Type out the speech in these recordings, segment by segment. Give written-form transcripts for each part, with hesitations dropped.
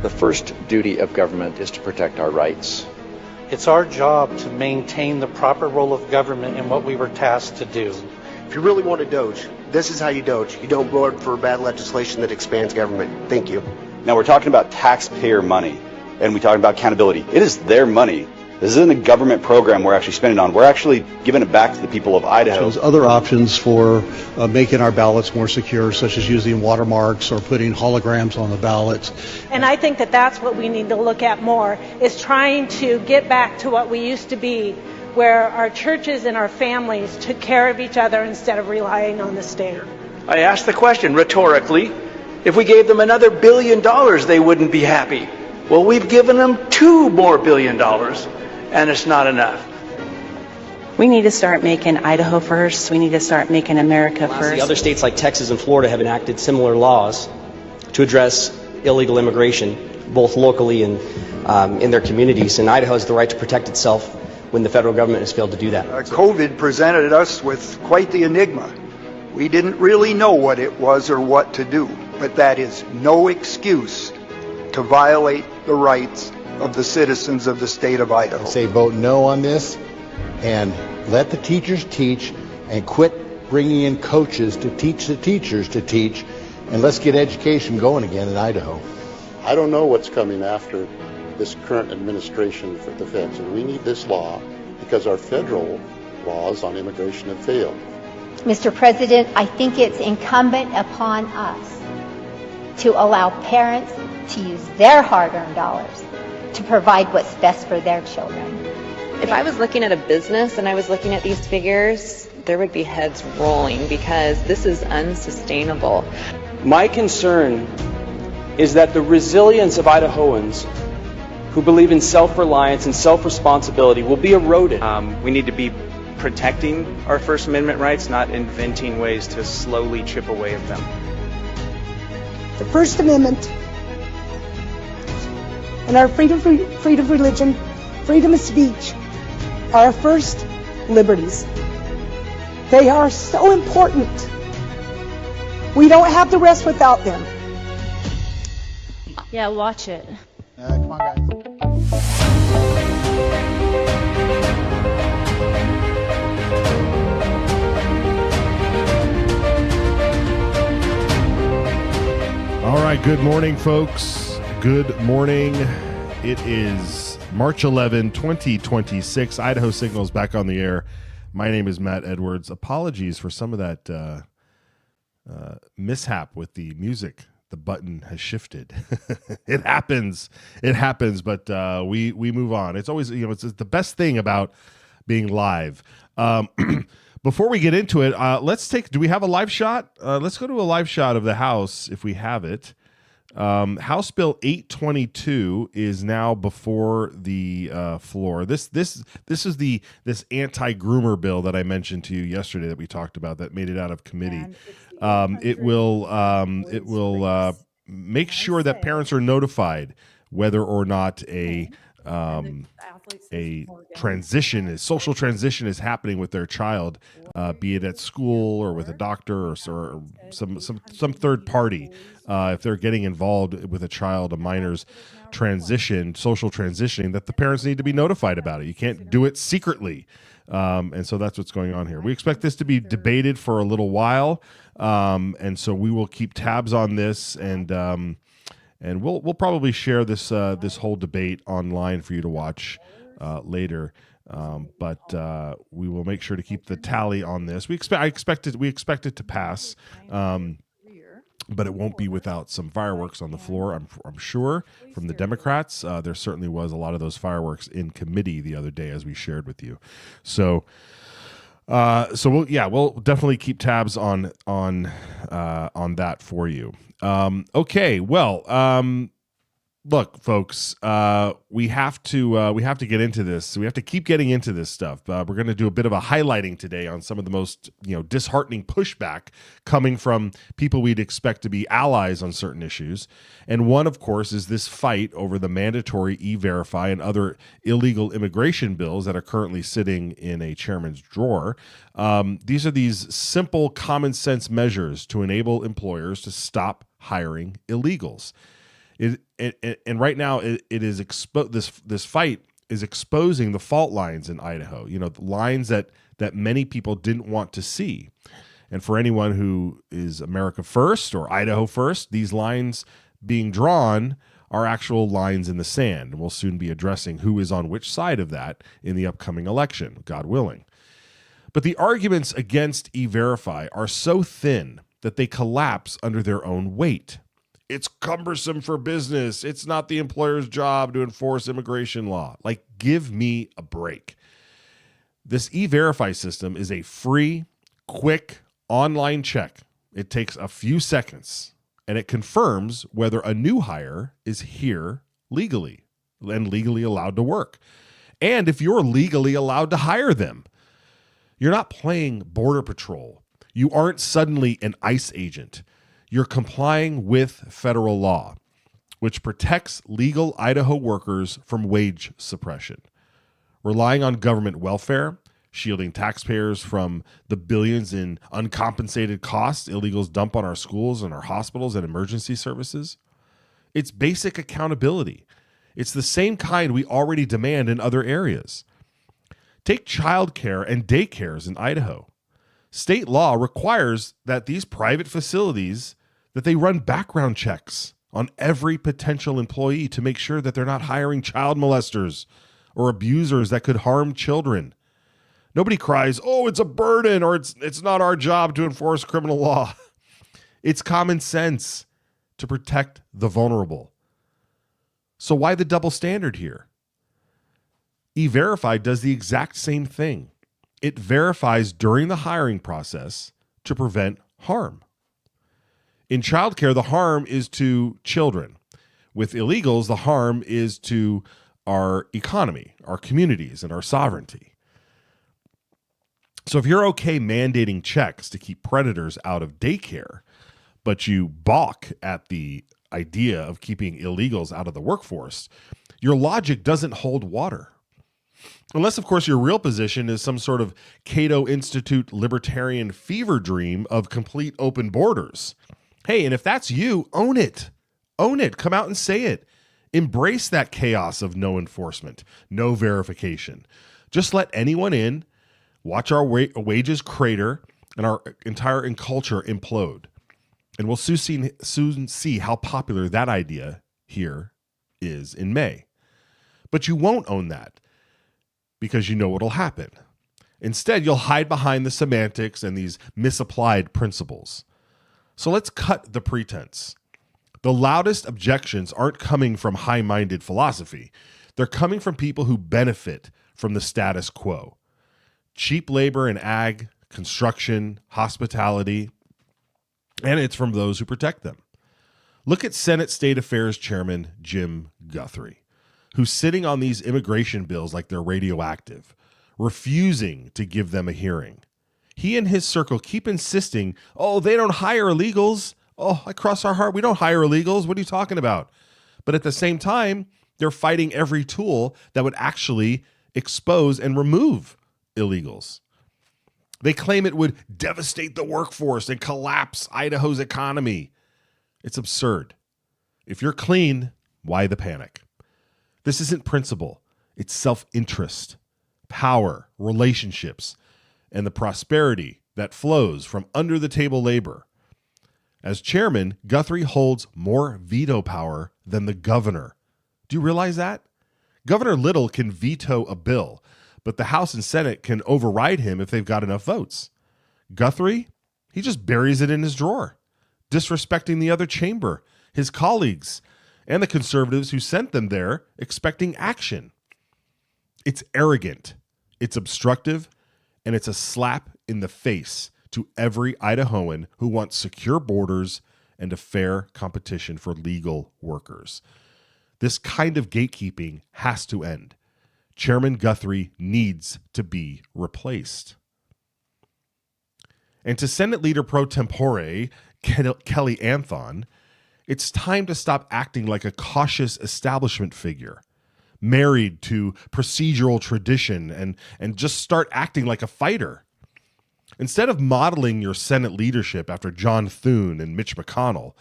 The first duty of government is to protect our rights. It's our job to maintain the proper role of government in what we were tasked to do. If you really want to doge, this is how you doge. You don't vote for bad legislation that expands government. Thank you. Now we're talking about taxpayer money, and we're talking about accountability. It is their money. This isn't a government program we're actually spending on. We're actually giving it back to the people of Idaho. There's other options for making our ballots more secure, such as using watermarks or putting holograms on the ballots. And I think that that's what we need to look at more, is trying to get back to what we used to be, where our churches and our families took care of each other instead of relying on the state. I asked the question rhetorically, if we gave them another $1 billion, they wouldn't be happy. Well, we've given them $2 more billion, and it's not enough. We need to start making Idaho first. We need to start making America first. Other states like Texas and Florida have enacted similar laws to address illegal immigration, both locally and in their communities. And Idaho has the right to protect itself when the federal government has failed to do that. COVID presented us with quite the enigma. We didn't really know what it was or what to do, but that is no excuse to violate the rights of the citizens of the state of Idaho. I say vote no on this and let the teachers teach and quit bringing in coaches to teach the teachers to teach, and let's get education going again in Idaho. I don't know what's coming after this current administration for the feds, and we need this law because our federal laws on immigration have failed. Mr. President, I think it's incumbent upon us to allow parents to use their hard-earned dollars to provide what's best for their children. If I was looking at a business and I was looking at these figures, there would be heads rolling because this is unsustainable. My concern is that the resilience of Idahoans who believe in self-reliance and self-responsibility will be eroded. We need to be protecting our First Amendment rights, not inventing ways to slowly chip away at them. The First Amendment and our freedom of religion, freedom of speech are our first liberties. They are so important. We don't have to rest without them. Yeah, watch it. Come on, guys. All right, good morning, folks. Good morning. It is March 11, 2026. Idaho Signal is back on the air. My name is Matt Edwards. Apologies for some of that mishap with the music. The button has shifted. It happens. But we move on. It's always, it's the best thing about being live. Before we get into it, do we have a live shot? Let's go to a live shot of the House if we have it. House Bill 822 is now before the floor. This is this anti-groomer bill that I mentioned to you yesterday that we talked about that made it out of committee. It will make sure that parents are notified whether or not a social transition is happening with their child, be it at school or with a doctor or some third party. If they're getting involved with a child, a minor's social transitioning, that the parents need to be notified about it. You can't do it secretly. And so that's what's going on here. We expect this to be debated for a little while. And so we will keep tabs on this, and we'll probably share this whole debate online for you to watch later. But we will make sure to keep the tally on this. We expect it to pass. But it won't be without some fireworks on the floor, I'm sure, from the Democrats. There certainly was a lot of those fireworks in committee the other day, as we shared with you. So we'll definitely keep tabs on that for you. Okay, well, look, folks, we have to get into this. We have to keep getting into this stuff. We're going to do a bit of a highlighting today on some of the most disheartening pushback coming from people we'd expect to be allies on certain issues. And one, of course, is this fight over the mandatory E-Verify and other illegal immigration bills that are currently sitting in a chairman's drawer. These are these simple common sense measures to enable employers to stop hiring illegals. And right now it is this fight is exposing the fault lines in Idaho. The lines that many people didn't want to see. And for anyone who is America First or Idaho First, these lines being drawn are actual lines in the sand. And we'll soon be addressing who is on which side of that in the upcoming election, God willing. But the arguments against E-Verify are so thin that they collapse under their own weight. It's cumbersome for business. It's not the employer's job to enforce immigration law. Like, give me a break. This E-Verify system is a free, quick, online check. It takes a few seconds, and it confirms whether a new hire is here legally and legally allowed to work, and if you're legally allowed to hire them. You're not playing Border Patrol. You aren't suddenly an ICE agent. You're complying with federal law, which protects legal Idaho workers from wage suppression. Relying on government welfare, shielding taxpayers from the billions in uncompensated costs illegals dump on our schools and our hospitals and emergency services. It's basic accountability. It's the same kind we already demand in other areas. Take childcare and daycares in Idaho. State law requires that these private facilities, that they run background checks on every potential employee to make sure that they're not hiring child molesters or abusers that could harm children. Nobody cries, "Oh, it's a burden," or it's not our job to enforce criminal law. It's common sense to protect the vulnerable. So why the double standard here? E-Verify does the exact same thing. It verifies during the hiring process to prevent harm. In childcare, the harm is to children. With illegals, the harm is to our economy, our communities, and our sovereignty. So if you're okay mandating checks to keep predators out of daycare, but you balk at the idea of keeping illegals out of the workforce, your logic doesn't hold water. Unless, of course, your real position is some sort of Cato Institute libertarian fever dream of complete open borders. Hey, and if that's you, own it. Own it. Come out and say it. Embrace that chaos of no enforcement, no verification. Just let anyone in, watch our wages crater, and our entire culture implode. And we'll soon see how popular that idea here is in May. But you won't own that, because you know what'll happen. Instead, you'll hide behind the semantics and these misapplied principles. So let's cut the pretense. The loudest objections aren't coming from high-minded philosophy. They're coming from people who benefit from the status quo. Cheap labor in ag, construction, hospitality, and it's from those who protect them. Look at Senate State Affairs Chairman Jim Guthrie, who's sitting on these immigration bills like they're radioactive, refusing to give them a hearing. He and his circle keep insisting, "Oh, they don't hire illegals. Oh, I cross our heart, we don't hire illegals. What are you talking about?" But at the same time, they're fighting every tool that would actually expose and remove illegals. They claim it would devastate the workforce and collapse Idaho's economy. It's absurd. If you're clean, why the panic? This isn't principle. It's self-interest, power, relationships, and the prosperity that flows from under-the-table labor. As chairman, Guthrie holds more veto power than the governor. Do you realize that? Governor Little can veto a bill, but the House and Senate can override him if they've got enough votes. Guthrie, he just buries it in his drawer, disrespecting the other chamber, his colleagues, and the conservatives who sent them there expecting action. It's arrogant, it's obstructive, and it's a slap in the face to every Idahoan who wants secure borders and a fair competition for legal workers. This kind of gatekeeping has to end. Chairman Guthrie needs to be replaced. And to Senate Leader pro tempore Kelly Anthon, it's time to stop acting like a cautious establishment figure, married to procedural tradition, and just start acting like a fighter. Instead of modeling your Senate leadership after John Thune and Mitch McConnell,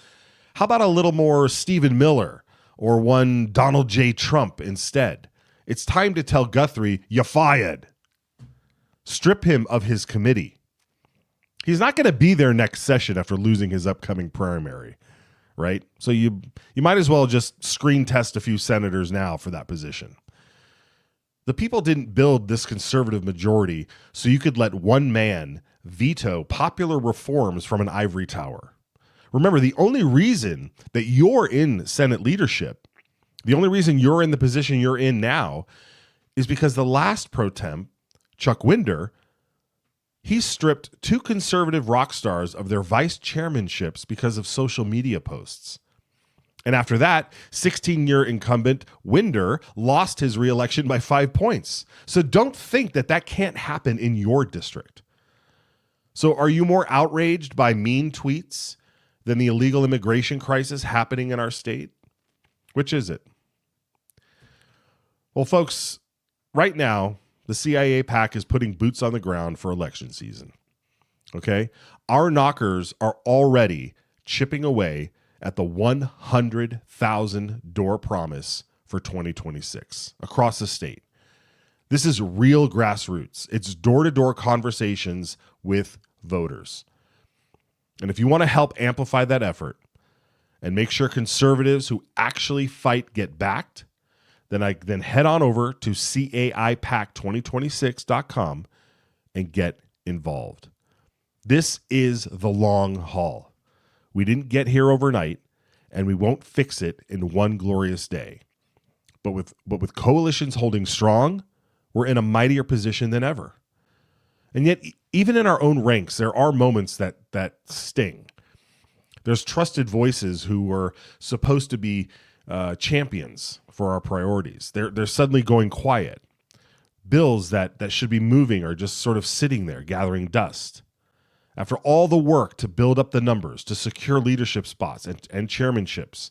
how about a little more Stephen Miller or one Donald J. Trump instead. It's time to tell Guthrie, you're fired. Strip him of his committee. He's not going to be there next session after losing his upcoming primary, right? So you might as well just screen test a few senators now for that position. The people didn't build this conservative majority so you could let one man veto popular reforms from an ivory tower. Remember, the only reason that you're in Senate leadership, the only reason you're in the position you're in now, is because the last pro temp, Chuck Winder, he stripped two conservative rock stars of their vice chairmanships because of social media posts. And after that, 16-year incumbent Winder lost his reelection by 5 points. So don't think that that can't happen in your district. So are you more outraged by mean tweets than the illegal immigration crisis happening in our state? Which is it? Well, folks, right now, the CIA PAC is putting boots on the ground for election season. Okay? Our knockers are already chipping away at the 100,000 door promise for 2026 across the state. This is real grassroots. It's door-to-door conversations with voters. And if you want to help amplify that effort and make sure conservatives who actually fight get backed, then head on over to CAIPAC2026.com and get involved. This is the long haul. We didn't get here overnight, and we won't fix it in one glorious day. But with coalitions holding strong, we're in a mightier position than ever. And yet, even in our own ranks, there are moments that sting. There's trusted voices who are supposed to be champions for our priorities. They're suddenly going quiet. Bills that should be moving are just sort of sitting there, gathering dust. After all the work to build up the numbers, to secure leadership spots and chairmanships,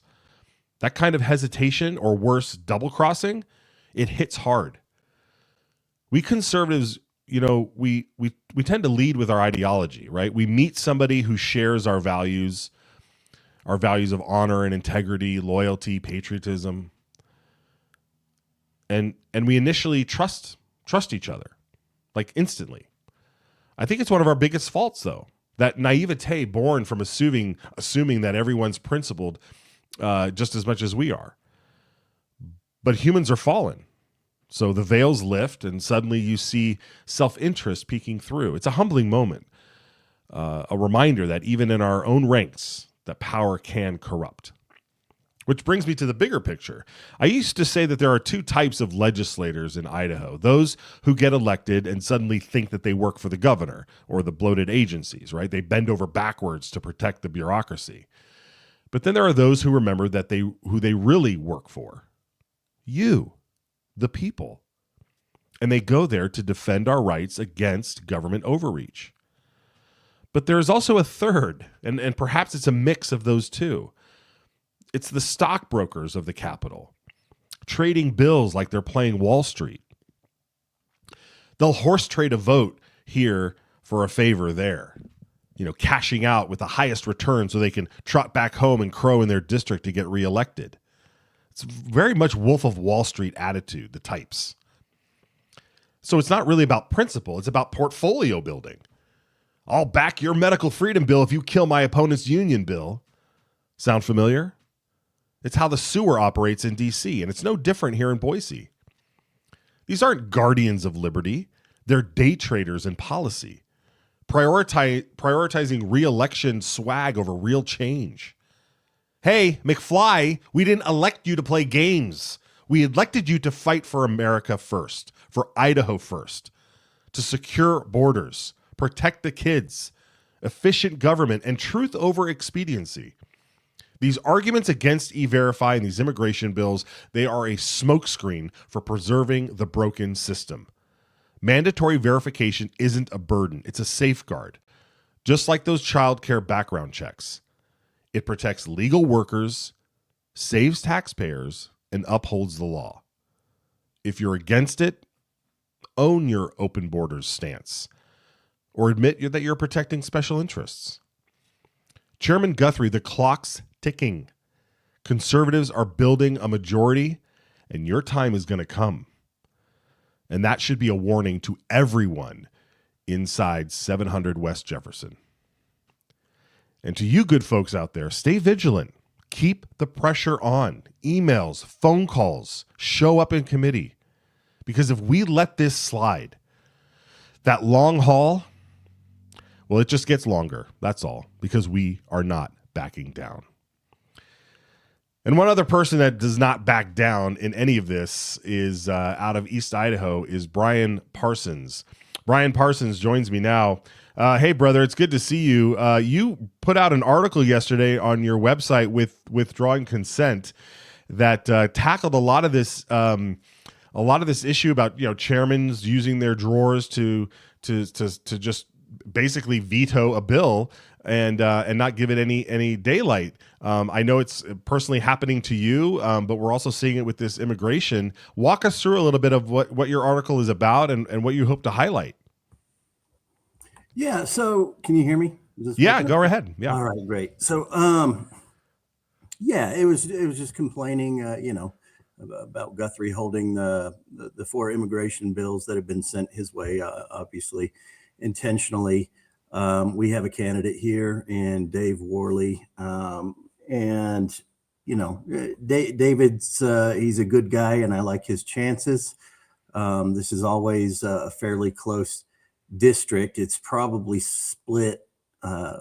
that kind of hesitation, or worse, double-crossing, it hits hard. We conservatives, we tend to lead with our ideology, right? We meet somebody who shares our values of honor and integrity, loyalty, patriotism, and we initially trust each other, like instantly. I think it's one of our biggest faults, though, that naivete born from assuming that everyone's principled just as much as we are. But humans are fallen. So the veils lift, and suddenly you see self-interest peeking through. It's a humbling moment, a reminder that even in our own ranks, that power can corrupt. Which brings me to the bigger picture. I used to say that there are two types of legislators in Idaho. Those who get elected and suddenly think that they work for the governor or the bloated agencies, right? They bend over backwards to protect the bureaucracy. But then there are those who remember that who they really work for. You, the people. And they go there to defend our rights against government overreach. But there is also a third, and perhaps it's a mix of those two. It's the stockbrokers of the Capitol, trading bills like they're playing Wall Street. They'll horse trade a vote here for a favor there, cashing out with the highest return so they can trot back home and crow in their district to get reelected. It's very much Wolf of Wall Street attitude, the types. So it's not really about principle. It's about portfolio building. I'll back your medical freedom bill if you kill my opponent's union bill. Sound familiar? It's how the sewer operates in D.C., and it's no different here in Boise. These aren't guardians of liberty. They're day traders in policy, prioritizing re-election swag over real change. Hey, McFly, we didn't elect you to play games. We elected you to fight for America first, for Idaho first, to secure borders, protect the kids, efficient government, and truth over expediency. These arguments against E-Verify and these immigration bills, they are a smokescreen for preserving the broken system. Mandatory verification isn't a burden. It's a safeguard. Just like those child care background checks. It protects legal workers, saves taxpayers, and upholds the law. If you're against it, own your open borders stance. Or admit that you're protecting special interests. Chairman Guthrie, the clock's ticking. Conservatives are building a majority, and your time is going to come. And that should be a warning to everyone inside 700 West Jefferson. And to you good folks out there, stay vigilant. Keep the pressure on. Emails, phone calls, show up in committee. Because if we let this slide, that long haul, well, it just gets longer. That's all. Because we are not backing down. And one other person that does not back down in any of this is out of East Idaho is Brian Parsons. Brian Parsons joins me now. Hey, brother, it's good to see you. You put out an article yesterday on your website with withdrawing consent that tackled a lot of this issue about chairmen using their drawers to just basically veto a bill and not give it any daylight. I know it's personally happening to you, but we're also seeing it with this immigration. Walk us through a little bit of what your article is about and what you hope to highlight. Yeah. So can you hear me? Yeah, go ahead. Yeah. All right, great. So, yeah, it was just complaining, about Guthrie holding the 4 immigration bills that have been sent his way, obviously intentionally. We have a candidate here in Dave Worley, and David's he's a good guy, and I like his chances. This is always a fairly close district. It's probably split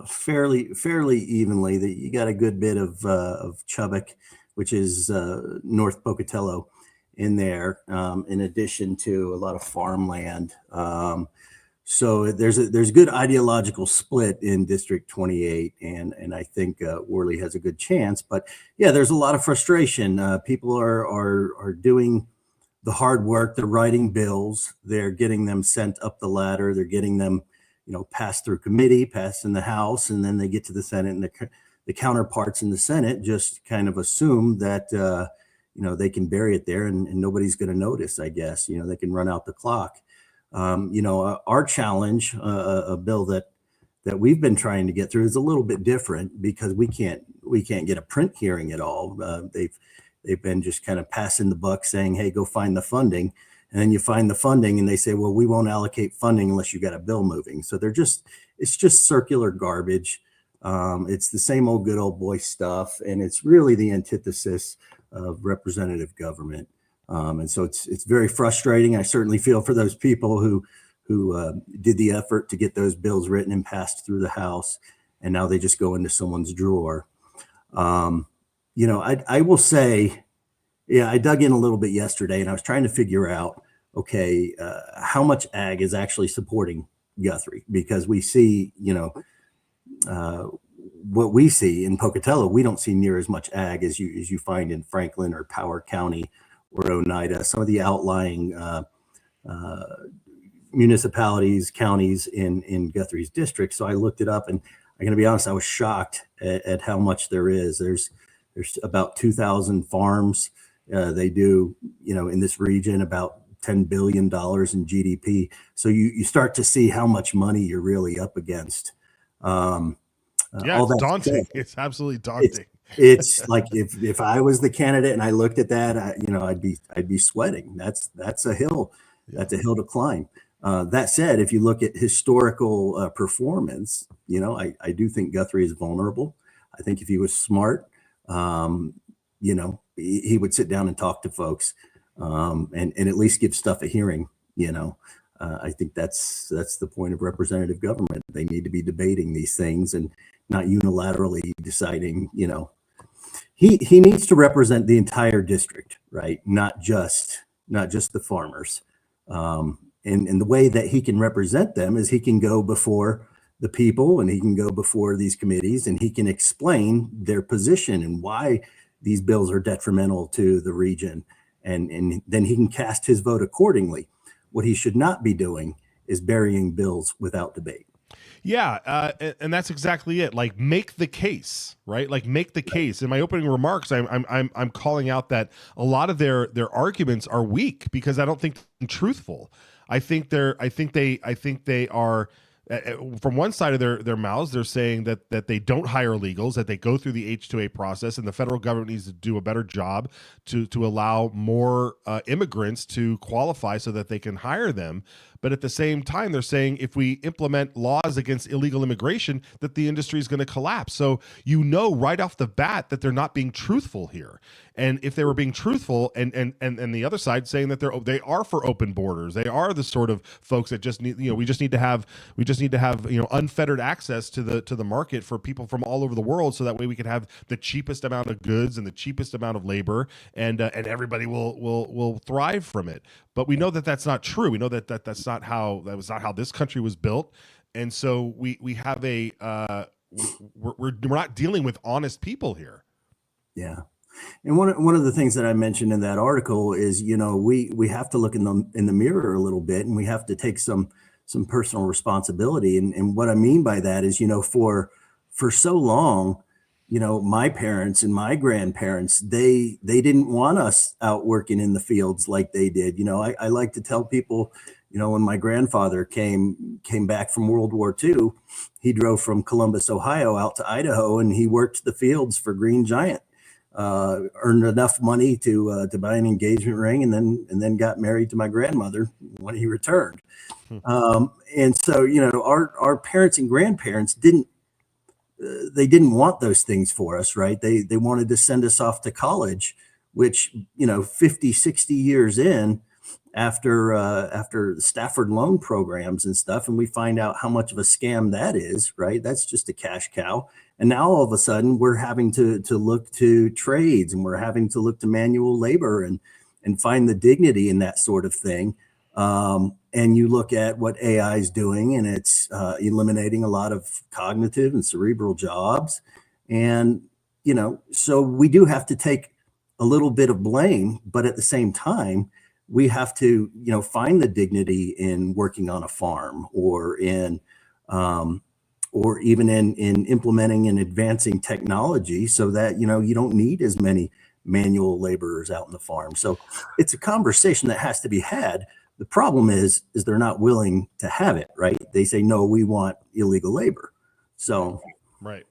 fairly evenly. That you got a good bit of Chubbuck, which is North Pocatello, in there, in addition to a lot of farmland. So there's good ideological split in District 28, and I think Worley has a good chance. But yeah, there's a lot of frustration. People are doing the hard work. They're writing bills. They're getting them sent up the ladder. They're getting them, passed through committee, passed in the House, and then they get to the Senate, and the counterparts in the Senate just kind of assume that they can bury it there and nobody's going to notice. I guess they can run out the clock. Our challenge, a bill that we've been trying to get through, is a little bit different because we can't get a print hearing at all. They've been just kind of passing the buck, saying, "Hey, go find the funding," and then you find the funding, and they say, "Well, we won't allocate funding unless you got a bill moving." So it's just circular garbage. It's the same old good old boy stuff, and it's really the antithesis of representative government. And so it's very frustrating. I certainly feel for those people who did the effort to get those bills written and passed through the House, and now they just go into someone's drawer. I will say, yeah, I dug in a little bit yesterday, and I was trying to figure out, okay, how much ag is actually supporting Guthrie, because we see, what we see in Pocatello, we don't see near as much ag as you find in Franklin or Power County or Oneida, some of the outlying municipalities, counties in Guthrie's district. So I looked it up, and I'm going to be honest, I was shocked at how much there is. There's about 2,000 farms. They do, in this region, about $10 billion in GDP. So you start to see how much money you're really up against. It's daunting. It's absolutely daunting. It's like if I was the candidate and I looked at that, I'd be sweating. That's a hill. That's a hill to climb. That said, if you look at historical performance, I do think Guthrie is vulnerable. I think if he was smart, he would sit down and talk to folks, and at least give stuff a hearing. I think that's the point of representative government. They need to be debating these things and not unilaterally deciding. He needs to represent the entire district, right? Not just the farmers. And the way that he can represent them is he can go before the people, and he can go before these committees, and he can explain their position and why these bills are detrimental to the region. And then he can cast his vote accordingly. What he should not be doing is burying bills without debate. Yeah, and that's exactly it. Like, make the case, right? Like, make the case. In my opening remarks, I'm calling out that a lot of their arguments are weak because I don't think they're truthful. I think they are from one side of their mouths, they're saying that they don't hire illegals, that they go through the H-2A process, and the federal government needs to do a better job to allow more immigrants to qualify so that they can hire them. But at the same time, they're saying if we implement laws against illegal immigration, that the industry is going to collapse. So you know right off the bat that they're not being truthful here. And if they were being truthful, and the other side saying that they are for open borders, they are the sort of folks that just need, we just need to have unfettered access to the market for people from all over the world, so that way we can have the cheapest amount of goods and the cheapest amount of labor, and everybody will thrive from it. But we know that that's not true. We know that was not how this country was built, and so we have we're not dealing with honest people here. Yeah. And one of the things that I mentioned in that article is, we have to look in the mirror a little bit, and we have to take some personal responsibility. And what I mean by that is, for so long, my parents and my grandparents, they didn't want us out working in the fields like they did. I like to tell people, when my grandfather came back from World War II, he drove from Columbus, Ohio out to Idaho, and he worked the fields for Green Giant. Earned enough money to buy an engagement ring, and then got married to my grandmother when he returned. And so, our parents and grandparents didn't want those things for us, right? They wanted to send us off to college, which, 50, 60 years in, after Stafford loan programs and stuff, and we find out how much of a scam that is, right? That's just a cash cow. And now all of a sudden we're having to look to trades, and we're having to look to manual labor and find the dignity in that sort of thing. And you look at what AI is doing, and it's eliminating a lot of cognitive and cerebral jobs. And, so we do have to take a little bit of blame, but at the same time, we have to, find the dignity in working on a farm, or in, or even in implementing and advancing technology, so that, you don't need as many manual laborers out in the farm. So it's a conversation that has to be had. The problem is they're not willing to have it, right? They say, no, we want illegal labor. So. Right.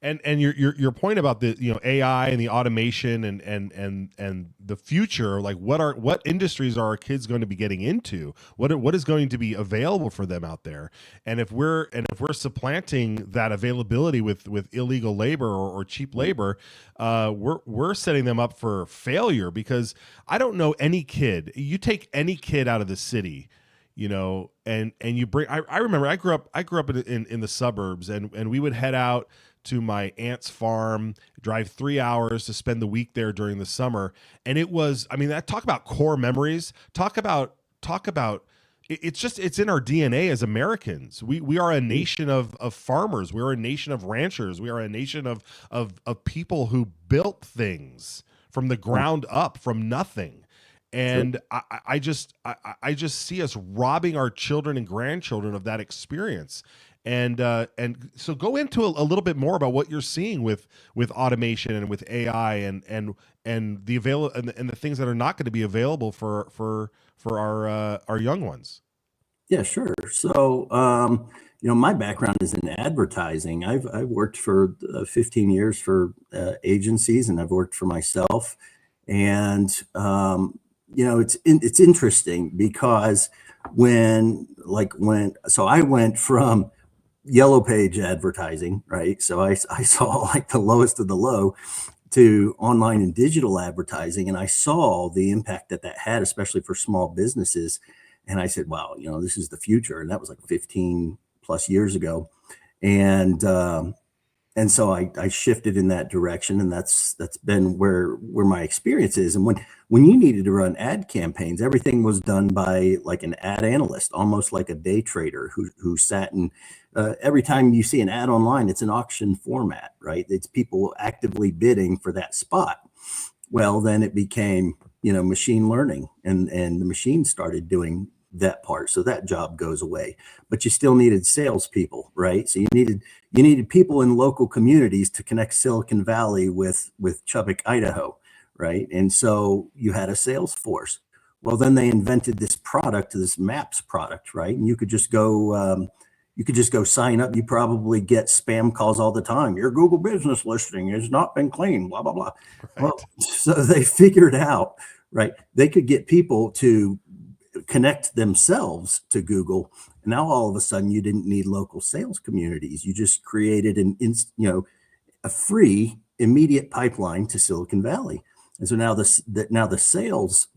And your point about the AI and the automation and the future, like what industries are our kids going to be getting into? What is going to be available for them out there? And if we're supplanting that availability with illegal labor or cheap labor, we're setting them up for failure, because I don't know any kid. You take any kid out of the city, and you bring. I remember I grew up in the suburbs, and we would head out to my aunt's farm, drive 3 hours to spend the week there during the summer. And it was, talk about core memories, talk about, it's in our DNA as Americans. We are a nation of farmers. We are a nation of ranchers. We are a nation of people who built things from the ground up, from nothing. And sure. I just see us robbing our children and grandchildren of that experience. And so go into a little bit more about what you're seeing with automation and with AI and the and the things that are not going to be available for our young ones. Yeah, sure. So my background is in advertising. I've worked for 15 years for agencies, and I've worked for myself. And it's interesting, because so I went from yellow page advertising, right? So I saw like the lowest of the low, to online and digital advertising, and I saw the impact that had, especially for small businesses. And I said, wow, this is the future. And that was like 15 plus years ago. And so I shifted in that direction, and that's been where my experience is. And when you needed to run ad campaigns, everything was done by like an ad analyst, almost like a day trader who sat and every time you see an ad online, it's an auction format, right? It's people actively bidding for that spot. Well, then it became, machine learning, and the machine started doing that part. So that job goes away, but you still needed salespeople, right? So you needed people in local communities to connect Silicon Valley with Chubbuck, Idaho, right? And so you had a sales force. Well, then they invented this product, this Maps product, right? And you could just go you could just go sign up. You probably get spam calls all the time. Your Google business listing has not been cleaned, blah, blah, blah. Right. Well, so they figured out, right? They could get people to connect themselves to Google. Now, all of a sudden, you didn't need local sales communities. You just created a free, immediate pipeline to Silicon Valley. And so now the sales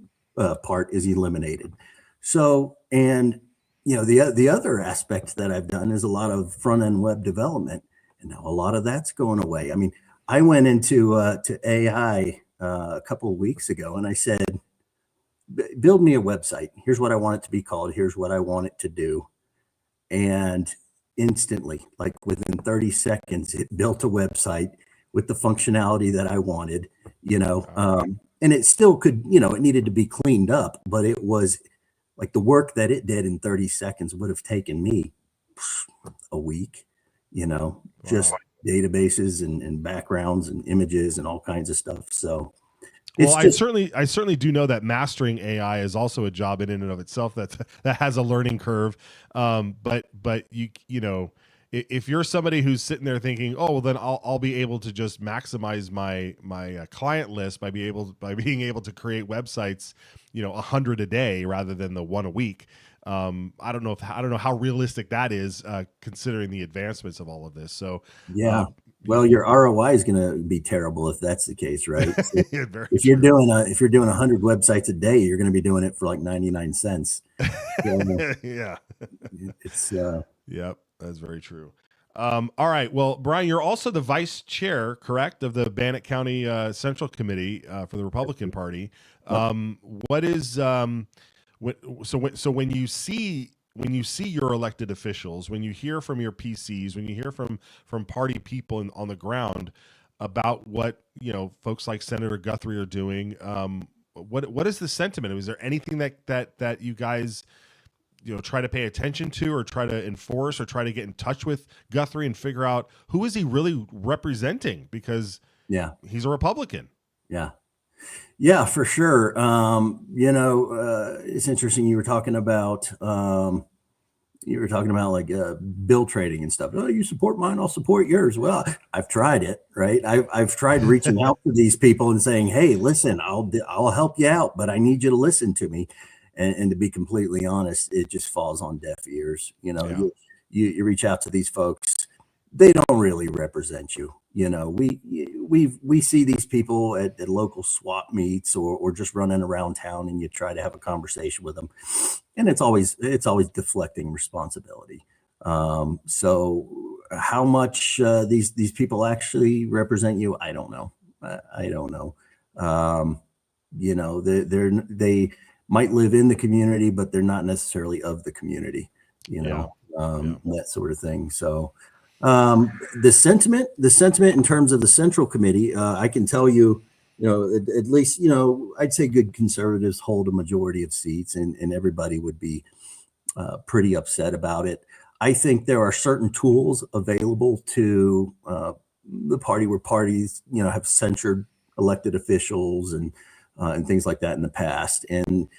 part is eliminated. So, and the other aspect that I've done is a lot of front end web development, and now a lot of that's going away. I mean, I went into to AI a couple of weeks ago, and I said, build me a website. Here's what I want it to be called. Here's what I want it to do. And instantly, like within 30 seconds, it built a website with the functionality that I wanted, and it still could, it needed to be cleaned up, but it was like the work that it did in 30 seconds would have taken me a week, just databases and backgrounds and images and all kinds of stuff. So, well, I certainly do know that mastering AI is also a job in and of itself that has a learning curve. But if you're somebody who's sitting there thinking, oh, well, then I'll be able to just maximize my client list by being able to create websites, 100 a day rather than the one a week. I don't know how realistic that is, considering the advancements of all of this. So yeah. Well, your ROI is going to be terrible if that's the case, right? If you're doing 100 websites a day, you're going to be doing it for like 99 cents. So, yeah, it's yep, that's very true. All right, well, Brian, you're also the vice chair, correct, of the Bannock County Central Committee for the Republican Party. What is when you see your elected officials, when you hear from your PCs, when you hear from party people on the ground about what folks like Senator Guthrie are doing, what is the sentiment? Is there anything that you guys try to pay attention to, or try to enforce, or try to get in touch with Guthrie and figure out who is he really representing? Because he's a Republican. Yeah, for sure. It's interesting. You were talking about like bill trading and stuff. Oh, you support mine, I'll support yours. Well, I've tried it, right? I've tried reaching out to these people and saying, hey, listen, I'll help you out, but I need you to listen to me. And to be completely honest, it just falls on deaf ears. You reach out to these folks, they don't really represent you. We see these people at local swap meets or just running around town, and you try to have a conversation with them, and it's always deflecting responsibility. So how much these people actually represent you, I don't know. I don't know. They might live in the community, but they're not necessarily of the community. That sort of thing. So. The sentiment in terms of the Central Committee, I can tell you, at least, I'd say good conservatives hold a majority of seats, and everybody would be pretty upset about it. I think there are certain tools available to the party where parties, have censured elected officials and things like that in the past. And,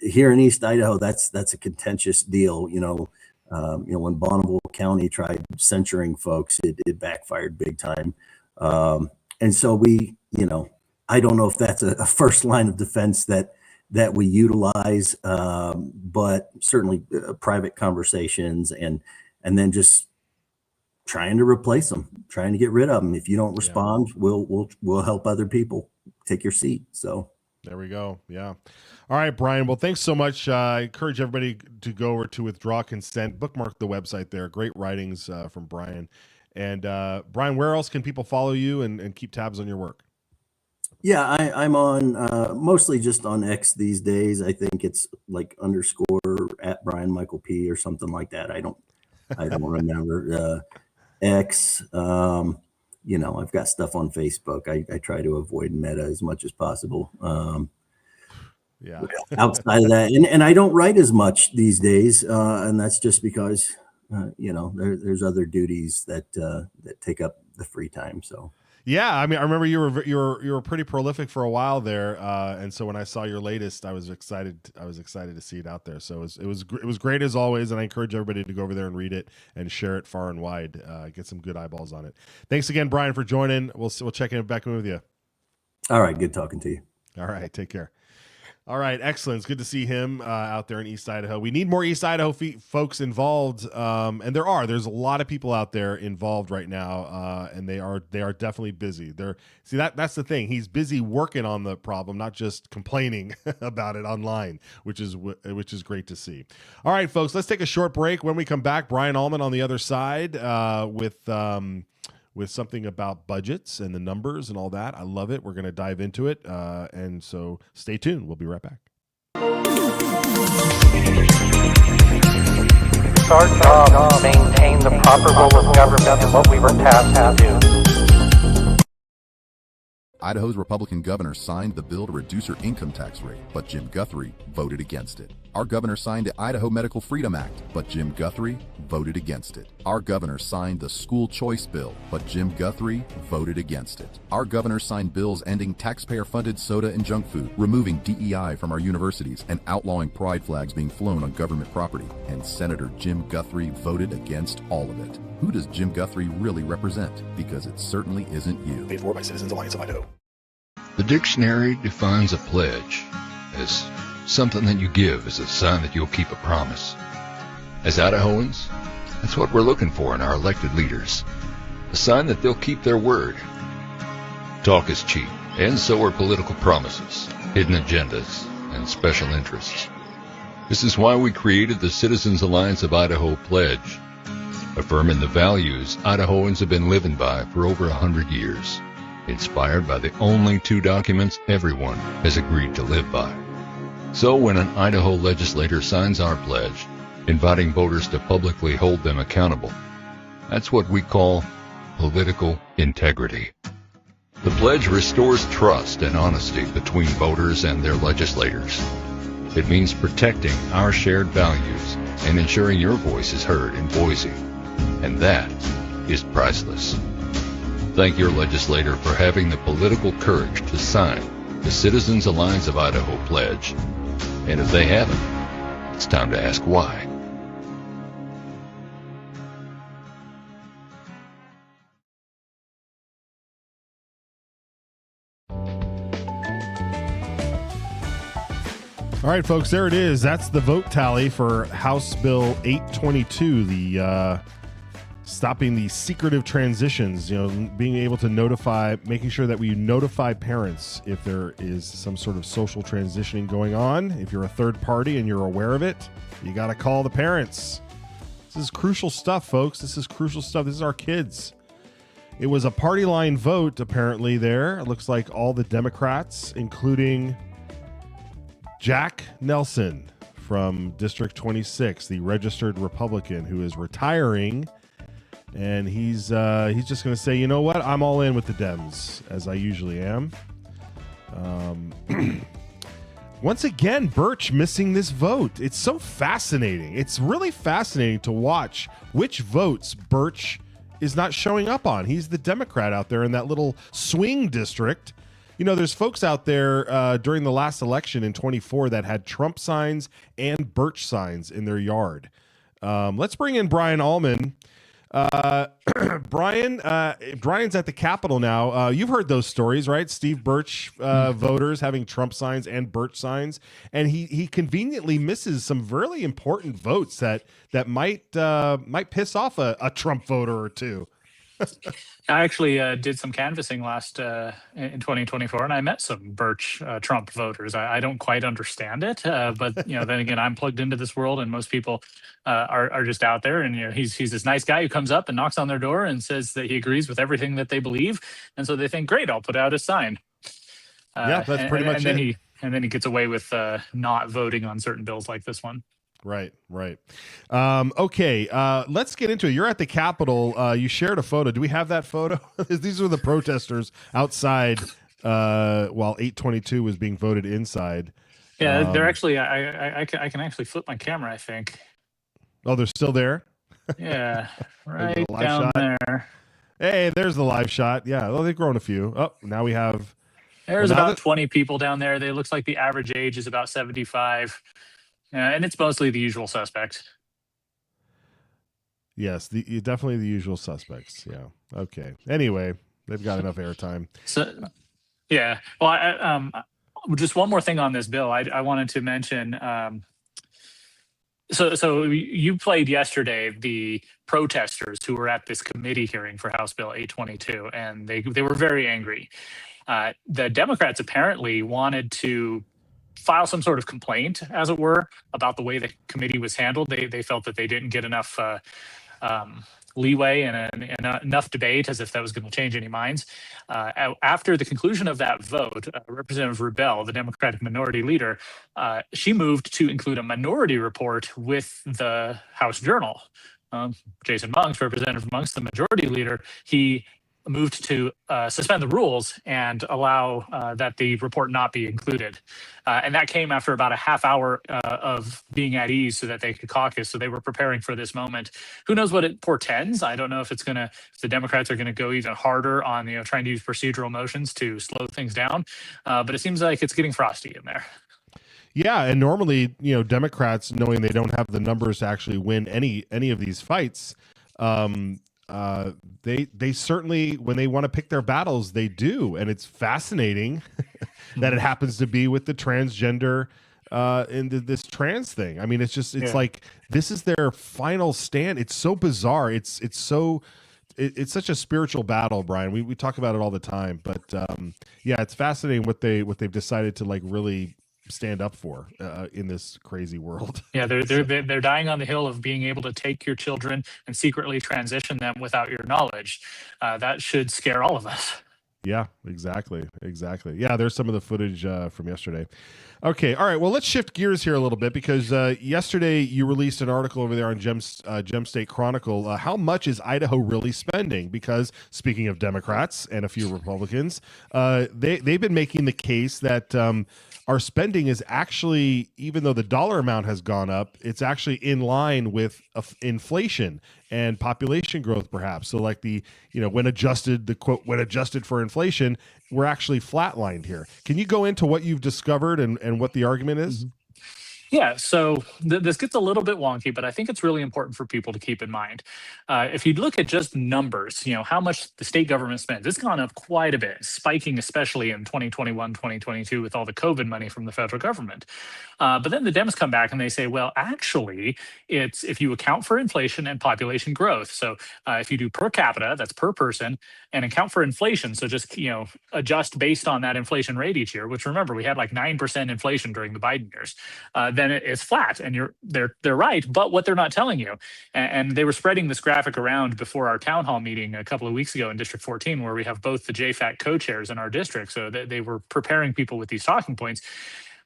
here in East Idaho, that's a contentious deal, when Bonneville County tried censoring folks, it backfired big time. And so I don't know if that's a first line of defense that we utilize, but certainly private conversations and then just trying to replace them, trying to get rid of them. If you don't respond, we'll help other people take your seat. So. There we go. Yeah. All right, Brian. Well, thanks so much. I encourage everybody to go over to Withdraw Consent, bookmark the website there. Great writings from Brian. And Brian, where else can people follow you and keep tabs on your work? Yeah, I'm on mostly just on X these days. I think it's like _ at Brian Michael P or something like that. I don't remember X. I've got stuff on Facebook. I try to avoid Meta as much as possible. Outside of that, and I don't write as much these days, and that's just because there's other duties that take up the free time. So Yeah, I mean, I remember you were pretty prolific for a while there, and so when I saw your latest, I was excited. I was excited to see it out there. So it was great as always, and I encourage everybody to go over there and read it and share it far and wide. Get some good eyeballs on it. Thanks again, Brian, for joining. We'll check back in with you. All right, good talking to you. All right, take care. All right, excellent. It's good to see him out there in East Idaho. We need more East Idaho folks involved, and there's a lot of people out there involved right now, and they are definitely busy. That's the thing. He's busy working on the problem, not just complaining about it online, which is great to see. All right, folks, let's take a short break. When we come back, Brian Allman on the other side with something about budgets and the numbers and all that. I love it. We're going to dive into it. And so stay tuned. We'll be right back. It's our job to maintain the proper role of government and what we were tasked to do. Idaho's Republican governor signed the bill to reduce her income tax rate, but Jim Guthrie voted against it. Our governor signed the Idaho Medical Freedom Act, but Jim Guthrie voted against it. Our governor signed the school choice bill, but Jim Guthrie voted against it. Our governor signed bills ending taxpayer-funded soda and junk food, removing DEI from our universities, and outlawing pride flags being flown on government property. And Senator Jim Guthrie voted against all of it. Who does Jim Guthrie really represent? Because it certainly isn't you. Paid for by Citizens Alliance of Idaho. The dictionary defines a pledge as something that you give as a sign that you'll keep a promise. As Idahoans, that's what we're looking for in our elected leaders. A sign that they'll keep their word. Talk is cheap, and so are political promises, hidden agendas, and special interests. This is why we created the Citizens Alliance of Idaho Pledge, affirming the values Idahoans have been living by for over 100 years, inspired by the only two documents everyone has agreed to live by. So when an Idaho legislator signs our pledge, inviting voters to publicly hold them accountable, that's what we call political integrity. The pledge restores trust and honesty between voters and their legislators. It means protecting our shared values and ensuring your voice is heard in Boise. And that is priceless. Thank your legislator for having the political courage to sign the Citizens Alliance of Idaho Pledge. And if they haven't, it's time to ask why. All right, folks, there it is. That's the vote tally for House Bill 822, the stopping the secretive transitions, being able to notify, making sure that we notify parents if there is some sort of social transitioning going on. If you're a third party and you're aware of it, you got to call the parents. This is crucial stuff, folks. This is crucial stuff. This is our kids. It was a party line vote, apparently, there. It looks like all the Democrats, including Jack Nelson from District 26, the registered Republican who is retiring. And he's just going to say, you know what? I'm all in with the Dems, as I usually am. Once again, Birch missing this vote. It's so fascinating. It's really fascinating to watch which votes Birch is not showing up on. He's the Democrat out there in that little swing district. There's folks out there during the last election in 24 that had Trump signs and Birch signs in their yard. Let's bring in Brian Allman. Brian's at the Capitol now. You've heard those stories, right? Steve Birch voters having Trump signs and Birch signs, and he conveniently misses some really important votes that might piss off a Trump voter or two. I actually did some canvassing last in 2024, and I met some Birch Trump voters. I don't quite understand it, but then again, I'm plugged into this world, and most people are just out there. And he's this nice guy who comes up and knocks on their door and says that he agrees with everything that they believe, and so they think, great, I'll put out a sign. Yeah, that's pretty much it. And then he gets away with not voting on certain bills like this one. Right. Okay, let's get into it. You're at the Capitol. You shared a photo. Do we have that photo? These were the protesters outside while 822 was being voted inside. Yeah, they're actually, I can actually flip my camera, I think. Oh, they're still there? Yeah, right down shot there. Hey, there's the live shot. Yeah, well, they've grown a few. Oh, now we have. There's about 20 people down there. They looks like the average age is about 75, and it's mostly the usual suspects. Yes, definitely the usual suspects. Yeah. Okay. Anyway, they've got enough airtime. So, yeah. Well, just one more thing on this bill. I wanted to mention. So you played yesterday the protesters who were at this committee hearing for House Bill 822, and they were very angry. The Democrats apparently wanted to file some sort of complaint, as it were, about the way the committee was handled. They felt that they didn't get enough leeway and enough debate, as if that was going to change any minds. After the conclusion of that vote, Representative Rubel, the Democratic minority leader, she moved to include a minority report with the House Journal. Jason Monks, Representative Monks, the majority leader, he moved to suspend the rules and allow that the report not be included. And that came after about a half hour of being at ease so that they could caucus. So they were preparing for this moment. Who knows what it portends? I don't know if the Democrats are going to go even harder on, trying to use procedural motions to slow things down. But it seems like it's getting frosty in there. Yeah, and normally, Democrats, knowing they don't have the numbers to actually win any of these fights, they certainly, when they want to pick their battles, they do. And it's fascinating that it happens to be with the transgender and this trans thing. I mean, it's like, this is their final stand. It's so bizarre. It's such a spiritual battle, Brian. We talk about it all the time, but it's fascinating what they've decided to really stand up for in this crazy world. Yeah, they're dying on the hill of being able to take your children and secretly transition them without your knowledge. That should scare all of us. Yeah, exactly. Yeah, there's some of the footage from yesterday. Okay, all right. Well, let's shift gears here a little bit, because yesterday you released an article over there on Gem State Chronicle. How much is Idaho really spending? Because speaking of Democrats and a few Republicans, they've been making the case that our spending is actually, even though the dollar amount has gone up, it's actually in line with inflation and population growth, perhaps. So when adjusted for inflation, we're actually flatlined here. Can you go into what you've discovered and what the argument is? Yeah, so this gets a little bit wonky, but I think it's really important for people to keep in mind. If you look at just numbers, how much the state government spends, it's gone up quite a bit, spiking especially in 2021, 2022 with all the COVID money from the federal government. But then the Dems come back and they say, well, actually, it's if you account for inflation and population growth. So if you do per capita, that's per person, and account for inflation, so just adjust based on that inflation rate each year, which remember, we had 9% inflation during the Biden years, then it's flat, and they're right. But what they're not telling you, and they were spreading this graphic around before our town hall meeting a couple of weeks ago in District 14, where we have both the JFAC co-chairs in our district. So they were preparing people with these talking points.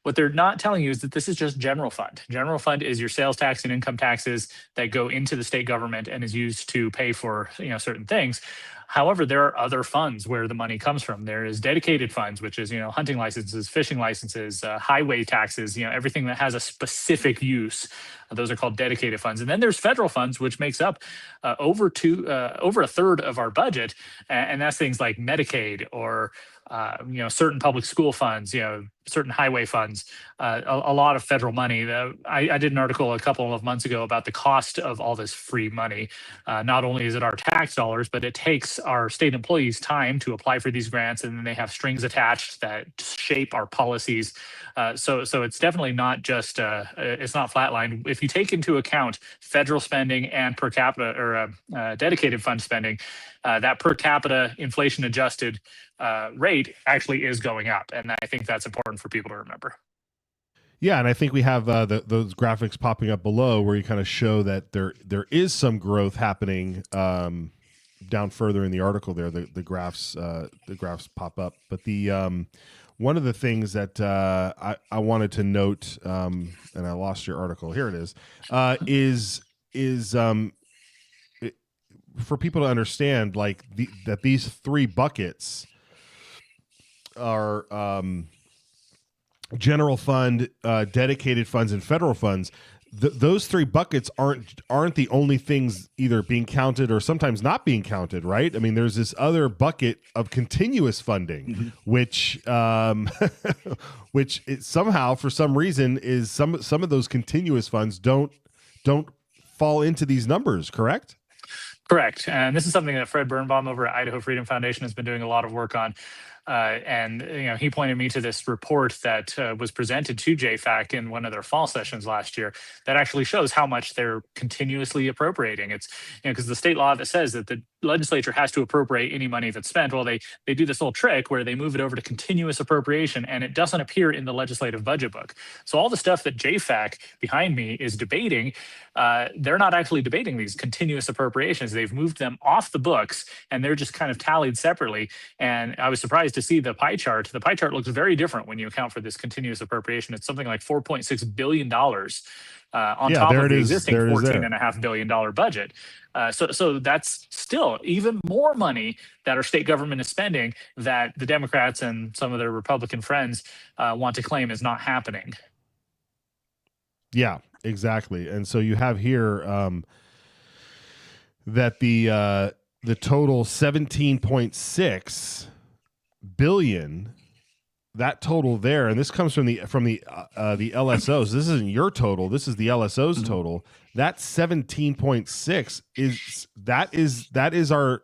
What they're not telling you is that this is just general fund. General fund is your sales tax and income taxes that go into the state government and is used to pay for certain things. However, there are other funds where the money comes from. There is dedicated funds, which is hunting licenses, fishing licenses, highway taxes, everything that has a specific use. Those are called dedicated funds. And then there's federal funds, which makes up over a third of our budget, and that's things like Medicaid or certain public school funds, certain highway funds, a lot of federal money. I did an article a couple of months ago about the cost of all this free money. Not only is it our tax dollars, but it takes our state employees time to apply for these grants, and then they have strings attached that shape our policies. So it's definitely not just, it's not flatlined. If you take into account federal spending and per capita or dedicated fund spending, that per capita inflation adjusted rate actually is going up. And I think that's important for people to remember. Yeah, and I think we have those graphics popping up below where you kind of show that there is some growth happening down further in the article there. The graphs pop up. But the one of the things that I wanted to note, and I lost your article. Here it is for people to understand, that these three buckets are general fund, dedicated funds, and federal funds. those three buckets aren't the only things either being counted or sometimes not being counted, right? I mean, there's this other bucket of continuous funding, which which it somehow, for some reason, is some of those continuous funds don't fall into these numbers, correct? Correct. And this is something that Fred Birnbaum over at Idaho Freedom Foundation has been doing a lot of work on. And he pointed me to this report that was presented to JFAC in one of their fall sessions last year that actually shows how much they're continuously appropriating. It's because the state law that says that the legislature has to appropriate any money that's spent. Well, they do this little trick where they move it over to continuous appropriation, and it doesn't appear in the legislative budget book. So all the stuff that JFAC behind me is debating, they're not actually debating these continuous appropriations. They've moved them off the books, and they're just kind of tallied separately. And I was surprised to see the pie chart. The pie chart looks very different when you account for this continuous appropriation. It's something like $4.6 billion on top of the existing $14.5 billion budget. So that's still even more money that our state government is spending that the Democrats and some of their Republican friends want to claim is not happening. Yeah, exactly. And so you have here that the total 17.6 billion, that total there, and this comes from the LSOs. This isn't your total. This is the LSO's total. That 17.6 that is our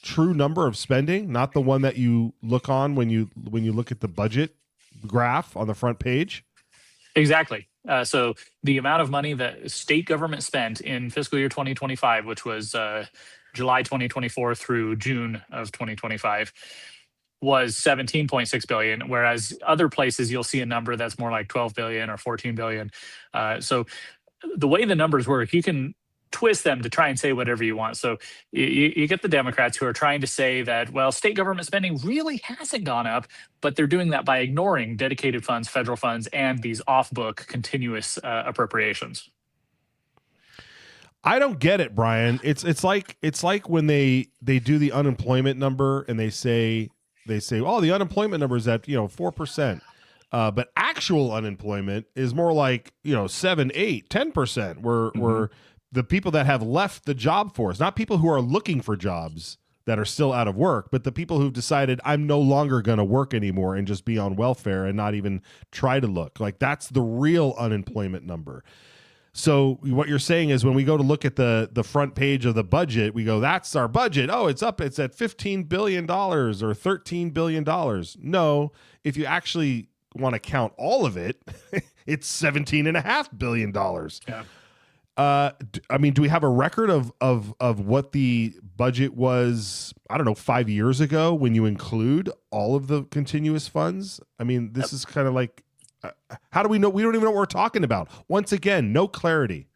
true number of spending, not the one that you look on when you look at the budget graph on the front page. Exactly. So the amount of money that state government spent in fiscal year 2025, which was July 2024 through June of 2025, was 17.6 billion, whereas other places you'll see a number that's more like 12 billion or 14 billion. So the way the numbers work, you can twist them to try and say whatever you want. So you get the Democrats who are trying to say that, well, state government spending really hasn't gone up, but they're doing that by ignoring dedicated funds, federal funds, and these off-book continuous appropriations. I don't get it, Brian. It's like when they do the unemployment number and they say, oh, the unemployment number is at 4%, but actual unemployment is more like 7, 8, 10%. Where the people that have left the job force, not people who are looking for jobs that are still out of work, but the people who've decided I'm no longer going to work anymore and just be on welfare and not even try to look. Like, that's the real unemployment number. So what you're saying is when we go to look at the front page of the budget, we go, that's our budget. Oh, it's up. It's at $15 billion or $13 billion. No, if you actually want to count all of it, it's $17.5 billion. Yeah. I mean, do we have a record of what the budget was, I don't know, 5 years ago when you include all of the continuous funds? I mean, this is kind of like, how do we know? We don't even know what we're talking about. Once again, no clarity.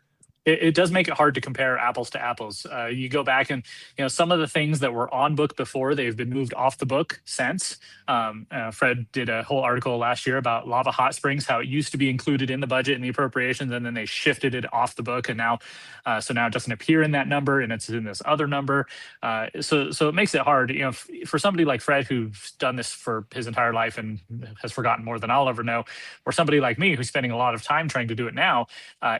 It does make it hard to compare apples to apples. You go back and, some of the things that were on book before, they've been moved off the book since. Fred did a whole article last year about Lava Hot Springs, how it used to be included in the budget and the appropriations, and then they shifted it off the book. And now it doesn't appear in that number, and it's in this other number. So it makes it hard, for somebody like Fred, who's done this for his entire life and has forgotten more than I'll ever know, or somebody like me who's spending a lot of time trying to do it now,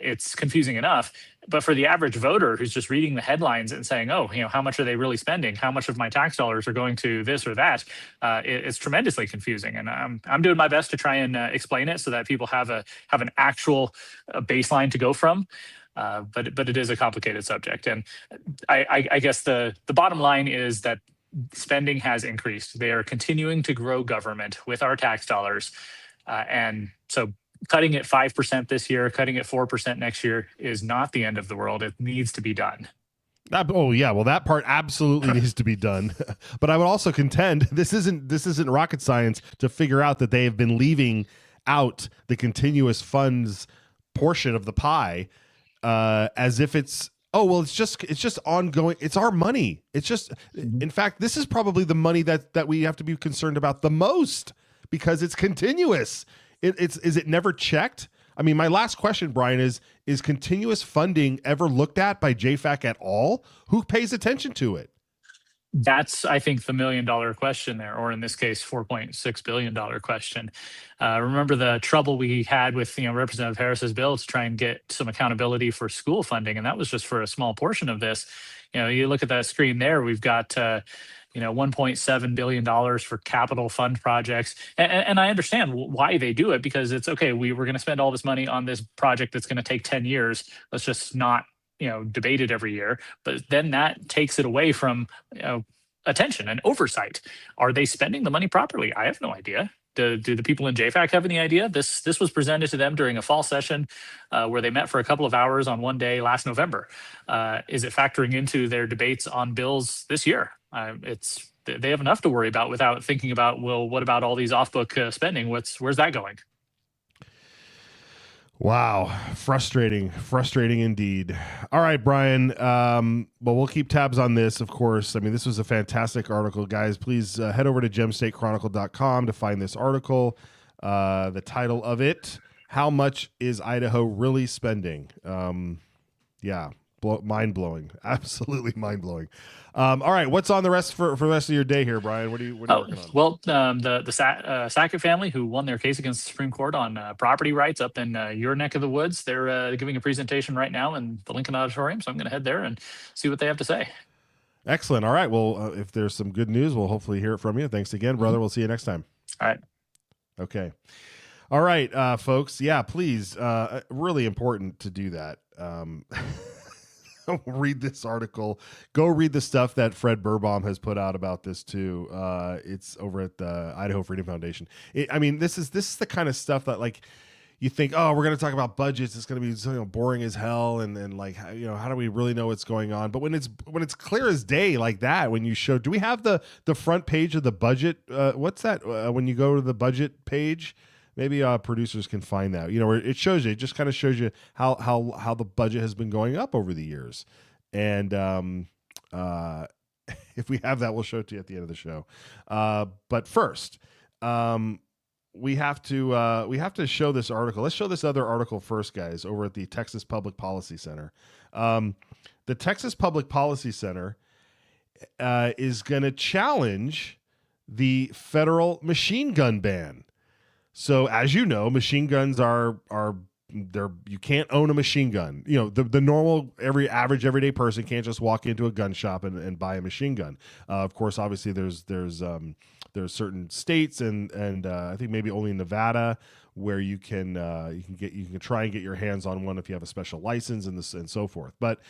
it's confusing enough. But for the average voter who's just reading the headlines and saying, oh, how much are they really spending? How much of my tax dollars are going to this or that? It's tremendously confusing. And I'm doing my best to try and explain it so that people have an actual baseline to go from. But it is a complicated subject. And I guess the bottom line is that spending has increased. They are continuing to grow government with our tax dollars. And so cutting it 5% this year, cutting it 4% next year is not the end of the world. It needs to be done. Oh yeah, well that part absolutely needs to be done. But I would also contend this isn't rocket science to figure out that they have been leaving out the continuous funds portion of the pie as if it's just ongoing. It's our money. It's just, in fact, this is probably the money that we have to be concerned about the most because it's continuous. Is it never checked? I mean, my last question, Brian, is continuous funding ever looked at by JFAC at all? Who pays attention to it? That's, I think, the $1 million question there, or in this case, $4.6 billion question. Remember the trouble we had with Representative Harris's bill to try and get some accountability for school funding, and that was just for a small portion of this. You look at that screen there, we've got $1.7 billion for capital fund projects. And I understand why they do it, because it's okay, we're going to spend all this money on this project that's going to take 10 years. Let's just not debate it every year. But then that takes it away from attention and oversight. Are they spending the money properly? I have no idea. Do the people in JFAC have any idea? This was presented to them during a fall session where they met for a couple of hours on one day last November. Is it factoring into their debates on bills this year? They have enough to worry about without thinking about, well, what about all these off-book spending? Where's that going? Wow. Frustrating indeed. All right, Brian. Well, we'll keep tabs on this, of course. I mean, this was a fantastic article. Guys, please head over to gemstatechronicle.com to find this article. The title of it, How Much is Idaho Really Spending? Mind-blowing. Absolutely mind-blowing. All right, what's on the rest for the rest of your day here, Brian? What are you working on? Well, the Sackett family, who won their case against the Supreme Court on property rights up in your neck of the woods, they're giving a presentation right now in the Lincoln Auditorium, so I'm going to head there and see what they have to say. Excellent. All right, well, if there's some good news, we'll hopefully hear it from you. Thanks again, brother. We'll see you next time. All right. Okay. All right, folks. Yeah, please. Really important to do that. Read this article. Go read the stuff that Fred Burbaum has put out about this too. It's over at the Idaho Freedom Foundation. This is the kind of stuff that, like, you think, oh, we're going to talk about budgets. It's going to be boring as hell, and like, how do we really know what's going on? But when it's clear as day like that, when you show, do we have the front page of the budget? What's that? When you go to the budget page. Maybe producers can find that, where it shows you, it just kind of shows you how the budget has been going up over the years. And if we have that, we'll show it to you at the end of the show. But first, we have to show this article. Let's show this other article first, guys, over at the Texas Public Policy Center. The Texas Public Policy Center is going to challenge the federal machine gun ban. So, as you know, machine guns are you can't own a machine gun. The normal, everyday person can't just walk into a gun shop and buy a machine gun. Of course, obviously, there's certain states and I think maybe only Nevada where you can try and get your hands on one if you have a special license and so forth. But